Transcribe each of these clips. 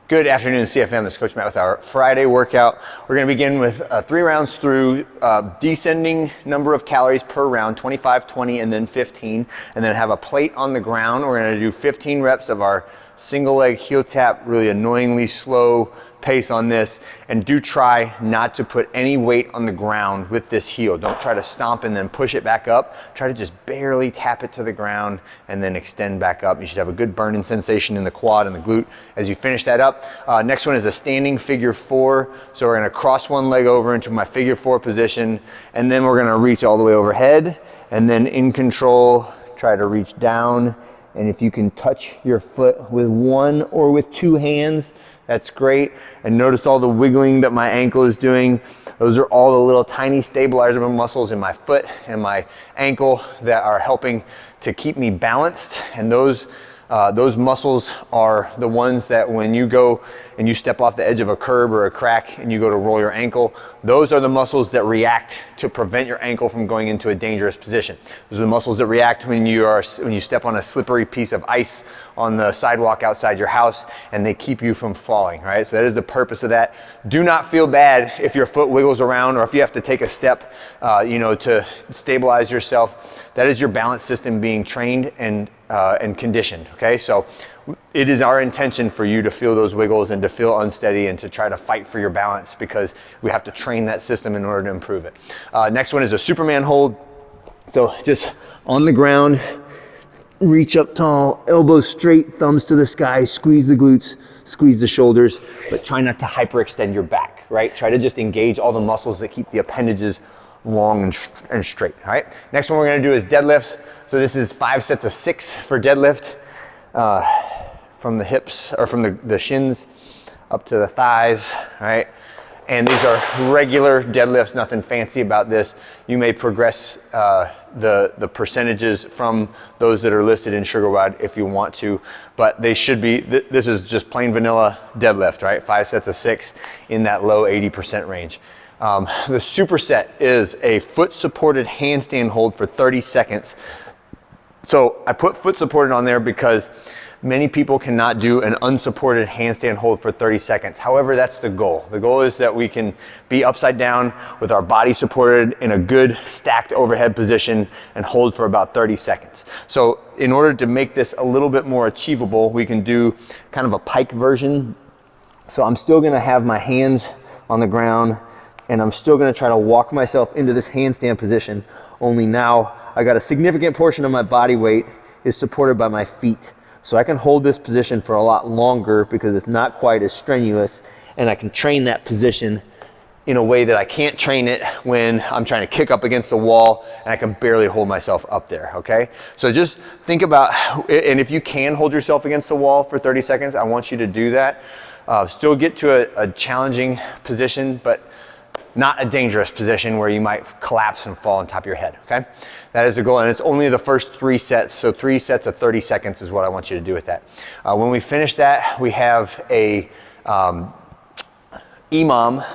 Good afternoon, CFM. This is Coach Matt with our Friday workout. We're going to begin with 3 rounds through descending number of calories per round, 25, 20, and then 15, and then have a plate on the ground. We're going to do 15 reps of our single leg heel tap, really annoyingly slow pace on this, and do try not to put any weight on the ground with this heel. Don't try to stomp and then push it back up. Try to just barely tap it to the ground and then extend back up. You should have a good burning sensation in the quad and the glute as you finish that up. Next one is a standing figure 4. So we're gonna cross one leg over into my figure 4 position, and then we're gonna reach all the way overhead, and then in control, try to reach down. And if you can touch your foot with 1 or with 2 hands, that's great. And notice all the wiggling that my ankle is doing. Those are all the little tiny stabilizer muscles in my foot and my ankle that are helping to keep me balanced. And those muscles are the ones that when you go and you step off the edge of a curb or a crack and you go to roll your ankle, those are the muscles that react to prevent your ankle from going into a dangerous position. Those are the muscles that react when you step on a slippery piece of ice on the sidewalk outside your house, and they keep you from falling, right? So that is the purpose of that. Do not feel bad if your foot wiggles around or if you have to take a step, to stabilize yourself. That is your balance system being trained and conditioned, okay? So it is our intention for you to feel those wiggles and to feel unsteady and to try to fight for your balance, because we have to train that system in order to improve it. Next one is a Superman hold. So just on the ground, reach up tall, elbows straight, thumbs to the sky, squeeze the glutes, squeeze the shoulders, but try not to hyperextend your back, right? Try to just engage all the muscles that keep the appendages long and straight, all right? Next one we're gonna do is deadlifts. So this is 5 sets of 6 for deadlift, from the hips, or from the shins up to the thighs, all right? And these are regular deadlifts, nothing fancy about this. You may progress the percentages from those that are listed in SugarWOD if you want to, but they should be, this is just plain vanilla deadlift, right? 5 sets of 6 in that low 80% range. The superset is a foot supported handstand hold for 30 seconds. So I put foot supported on there because many people cannot do an unsupported handstand hold for 30 seconds. However, that's the goal. The goal is that we can be upside down with our body supported in a good stacked overhead position and hold for about 30 seconds. So in order to make this a little bit more achievable, we can do kind of a pike version. So I'm still gonna have my hands on the ground, and I'm still gonna try to walk myself into this handstand position, only now I got a significant portion of my body weight is supported by my feet. So I can hold this position for a lot longer because it's not quite as strenuous, and I can train that position in a way that I can't train it when I'm trying to kick up against the wall and I can barely hold myself up there, okay? So just think about, and if you can hold yourself against the wall for 30 seconds, I want you to do that. Still get to a challenging position, but not a dangerous position where you might collapse and fall on top of your head, okay? That is the goal, and it's only the first 3 sets, so 3 sets of 30 seconds is what I want you to do with that. When we finish that, we have a EMOM,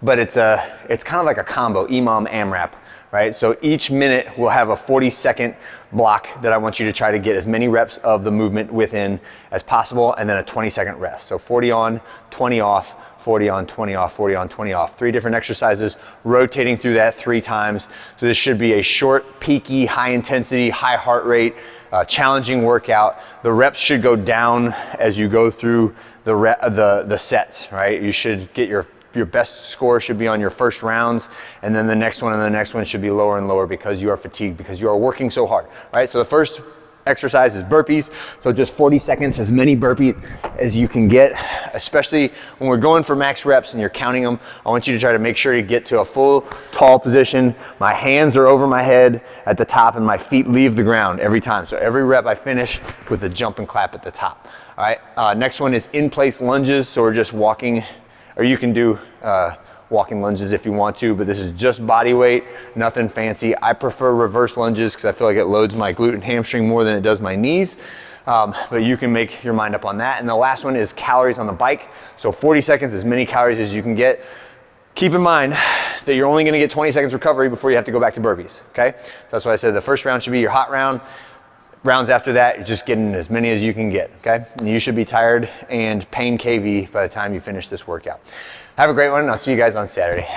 but it's kind of like a combo, EMOM AMRAP, right? So each minute we'll have a 40-second block that I want you to try to get as many reps of the movement within as possible, and then a 20-second rest. So 40 on, 20 off, 40 on, 20 off, 40 on, 20 off. 3 different exercises, rotating through that 3 times. So this should be a short, peaky, high intensity, high heart rate, challenging workout. The reps should go down as you go through the sets, right? You should get your best score should be on your first rounds, and then the next one and the next one should be lower and lower because you are fatigued, because you are working so hard, right? So the first exercise is burpees. So just 40 seconds, as many burpees as you can get, especially when we're going for max reps and you're counting them. I want you to try to make sure you get to a full tall position. My hands are over my head at the top and my feet leave the ground every time. So every rep I finish with a jump and clap at the top. All right, next one is in place lunges. So we're just walking, or you can do walking lunges if you want to, but this is just body weight, nothing fancy. I prefer reverse lunges because I feel like it loads my glute and hamstring more than it does my knees. But you can make your mind up on that. And the last one is calories on the bike. So 40 seconds, as many calories as you can get. Keep in mind that you're only gonna get 20 seconds recovery before you have to go back to burpees, okay? So that's why I said the first round should be your hot round. rounds after that, you're just getting as many as you can get, okay? And you should be tired and pain KV by the time you finish this workout. Have a great one, and I'll see you guys on Saturday.